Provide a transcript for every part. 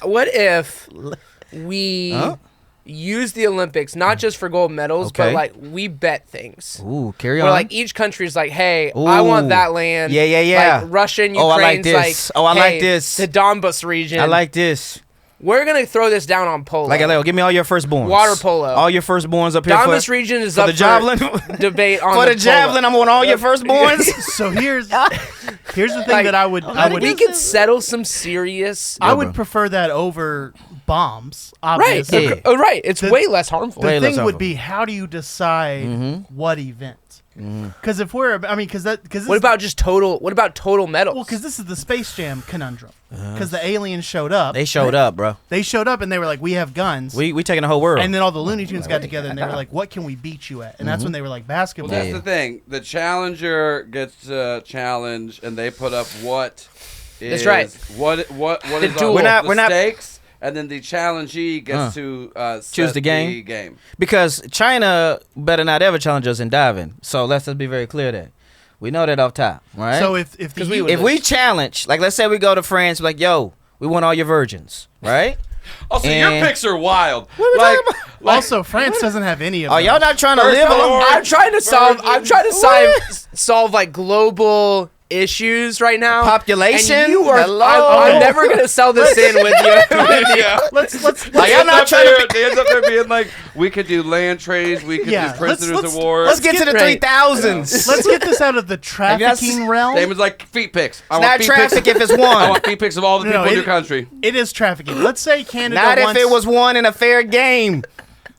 What if we use the Olympics not just for gold medals, but like we bet things? Ooh, carry on. Where like each country's like, hey, I want that land. Yeah. Like Russia and Ukraine's I like this. I like this. The Donbas region. I like this. We're going to throw this down on polo. Like, give me all your firstborns. Water polo. All your firstborns up here. Donbas region is up the javelin. For debate on for the javelin, polo. I want all your firstborns. So here's the thing that I would we could settle some serious. I would prefer that over bombs. Obviously. Right. Right. It's way less harmful. The thing would be, how do you decide what event? Because if we're, what about total medals? Well, because this is the Space Jam conundrum. Because the aliens showed up. They showed up, bro. They showed up and they were like, we have guns. We taking the whole world. And then all the Looney Tunes got together and they were like, what can we beat you at? And that's when they were like, basketball. Well, that's the thing. The challenger gets challenged, and they put up what is that's right. What is the stakes. And then the challengee gets to choose the game. Because China better not ever challenge us in diving. So let's just be very clear that we know that off top, right? So if we challenge, like let's say we go to France, like yo, we want all your virgins, right? Also, your picks are wild. Also, France doesn't have any of them. Oh, y'all not trying to live on? I'm trying to solve like global issues right now. Population. And you are. I'm never gonna sell this in with you. Let's they end up there being like, we could do land trades, we could do prisoners of war. Let's get to the 3000s. Let's get this out of the trafficking realm. Same as like feet pics. It's not traffic if it's one. I want feet pics of all the people in your country. It is trafficking. Let's say Canada. Not if it was won in a fair game,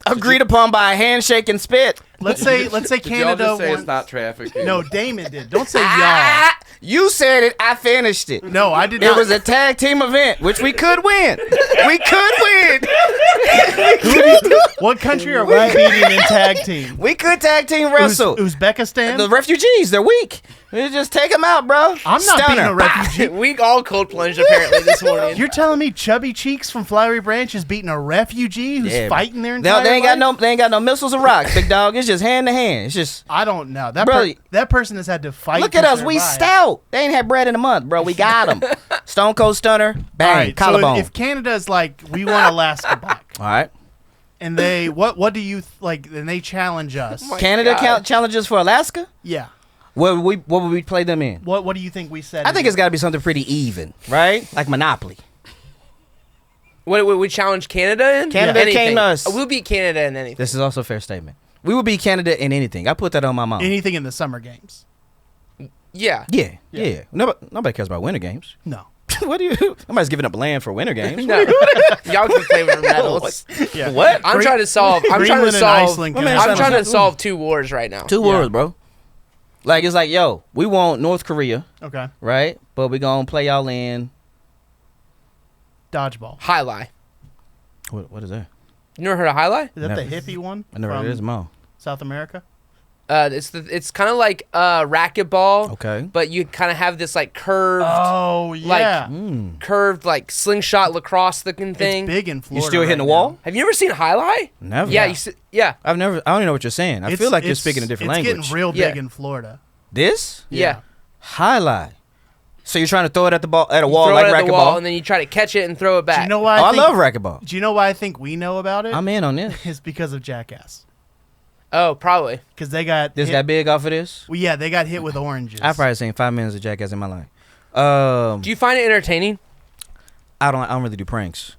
agreed upon by a handshake and spit. Let's say Canada. Y'all just say it's not trafficking. No, Damon did. Don't say y'all. You said it. I finished it. No, I did not. It was a tag team event, which we could win. What country are we beating in tag team? We could tag team wrestle. Uzbekistan? The refugees. They're weak. We just take them out, bro. I'm not beating a refugee. We all cold plunged apparently this morning. You're telling me Chubby Cheeks from Flowery Branch is beating a refugee who's fighting their entire They ain't life? got no missiles or rocks, big dog. It's just hand to hand. It's just. I don't know. That person has had to fight. Look at us. We stout. They ain't had bread in a month, bro. We got them. Stone Cold Stunner. Bang. Right, collarbone. So if Canada's like, we want Alaska back. All right. And they what do you like? And they challenge us. Canada challenges for Alaska? Yeah. What would we play them in? What do you think we said? I think it's got to be something pretty even, right? Like Monopoly. What would we challenge Canada in? Canada came to us. We'll beat Canada in anything. This is also a fair statement. We would beat Canada in anything. I put that on my mom. Anything in the summer games. Yeah. Nobody cares about winter games. No. What do you? Nobody's giving up land for winter games. No. Y'all can play with medals. Yeah. What? I'm trying to solve 2 wars right now. 2 wars, bro. Like it's like, yo, we want North Korea. Okay. Right? But we gonna play y'all in dodgeball. High lie. What is that? You never heard of high lie? Is that the hippie one? I never heard of this, Mo. South America? It's kind of like racquetball. Okay. But you kind of have this like curved. Oh yeah. Curved like slingshot lacrosse looking thing. It's big in Florida. You still hitting the wall? Have you ever seen high lie? Never. Yeah. Yeah. I don't even know what you're saying. I feel like you're speaking a different language. It's getting real big in Florida. This? Yeah. Highlight. So you're trying to throw it at the ball at a wall like racquetball, and then you try to catch it and throw it back. Do you know why? I love racquetball. Do you know why I think we know about it? I'm in on this. It's because of Jackass. Oh, probably. Because they got got big off of this. Well, yeah, they got hit with oranges. I've probably seen 5 minutes of Jackass in my life. Do you find it entertaining? I don't really do pranks,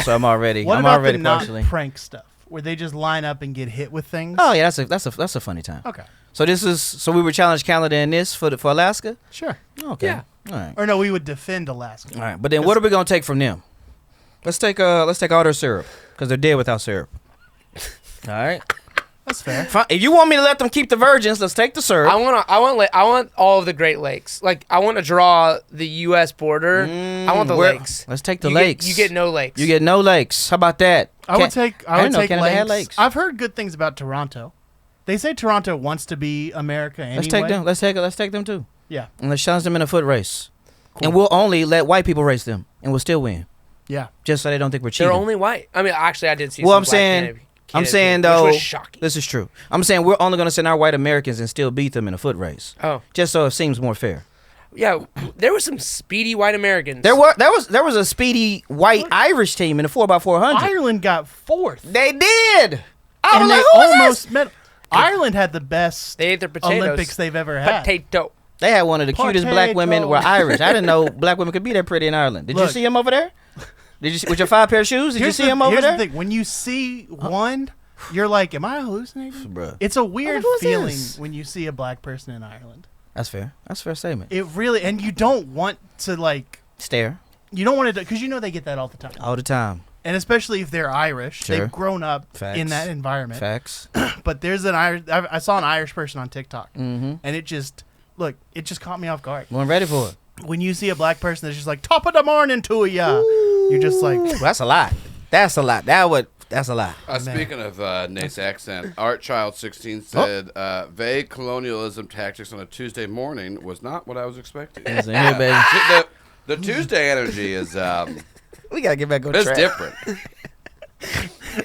so I'm already. What I'm about already the partially not prank stuff where they just line up and get hit with things? Oh yeah, that's a funny time. Okay. So we would challenge Canada in this for Alaska. Sure. Okay. Yeah. All right. Or no, we would defend Alaska. All right, but then what are we gonna take from them? Let's take all their syrup because they're dead without syrup. All right. That's fair. Fine. If you want me to let them keep the virgins, let's take the syrup. I want all of the Great Lakes. Like I want to draw the U.S. border. I want the lakes. Let's take the lakes. You get no lakes. You get no lakes. How about that? I would take Canada had lakes. I've heard good things about Toronto. They say Toronto wants to be America anyway. Let's take them. Let's take them too. Yeah. And let's challenge them in a foot race. Cool. And we'll only let white people race them, and we'll still win. Yeah. Just so they don't think we're cheating. They're only white. I mean, actually, I did see. Well, some I'm black saying. I'm saying which though, was shocking. this is true. I'm saying we're only going to send our white Americans and still beat them in a foot race. Oh, just so it seems more fair. Yeah, there were some speedy white Americans. There was a speedy white Irish team in the 4x400. Ireland got fourth. They did. And they almost met. Ireland had the best They ate their potatoes. Olympics they've ever had. Potato. They had one of the cutest black women were Irish. I didn't know black women could be that pretty in Ireland. Did you see them over there? Did you with your 5 pair of shoes? Did you see them over there? Here's the thing. When you see one, you're like, am I hallucinating? Bruh. It's a weird feeling when you see a black person in Ireland. That's fair. That's a fair statement. It really, and you don't want to like stare. You don't want to, because you know they get that all the time. All the time. And especially if they're Irish, Sure. they've grown up Facts. in that environment. Facts. But there's an Irish. I saw an Irish person on TikTok, Mm-hmm. and it just caught me off guard. Weren't ready for it. When you see a black person that's just like top of the morning to ya, you're just like, well, that's a lot. That's a lot. That's a lot. Speaking of Nate's accent, ArtChild16 said, vague colonialism tactics on a Tuesday morning was not what I was expecting. Listen here, baby. The Tuesday energy is We gotta get back on it's track. different.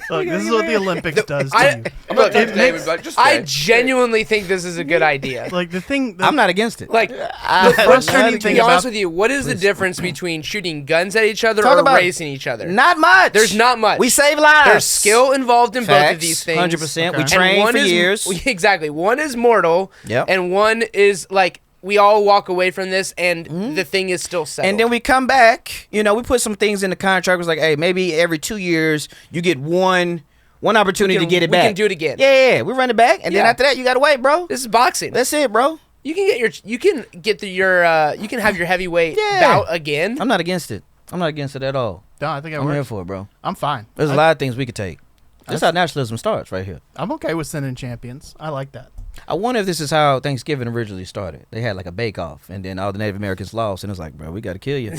look, this is what the Olympics does to you. I'm not text David, but just I stay. genuinely think this is a good idea. Like the thing, I'm not against it. Like, the frustrating to thing be honest about with you, what is the difference between shooting guns at each other Talk or about racing each other? Not much. There's not much. We save lives. There's skill involved in both of these things. 100%. We Okay. train for years. Exactly. One is mortal, Yep. and one is like we all walk away from this, and the thing is still settled. And then we come back. We put some things in the contract. It was like, hey, maybe every 2 years you get one opportunity to get it back. We can do it again. Yeah. We run it back, and then after that you gotta wait, bro. This is boxing. That's it, bro. You can you can have your heavyweight bout again. I'm not against it. I'm not against it at all. No, I think I'm here for it, bro. I'm fine. There's a lot of things we could take. That's how nationalism starts, right here. I'm okay with sending champions. I like that. I wonder if this is how Thanksgiving originally started. They had like a bake-off, and then all the Native Americans lost, and it was like, bro, we got to kill you.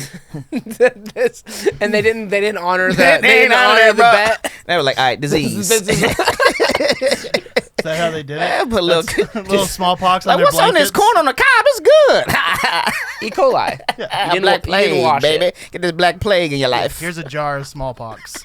And they didn't honor that. They didn't honor the bet. They were like, all right, disease. Is that how they did it? Put a little smallpox on like, their what's on this blankets? corn on the cob? It's good. E. coli. You didn't Black you didn't plague, wash baby. it. Get this black plague in your life. Here's a jar of smallpox.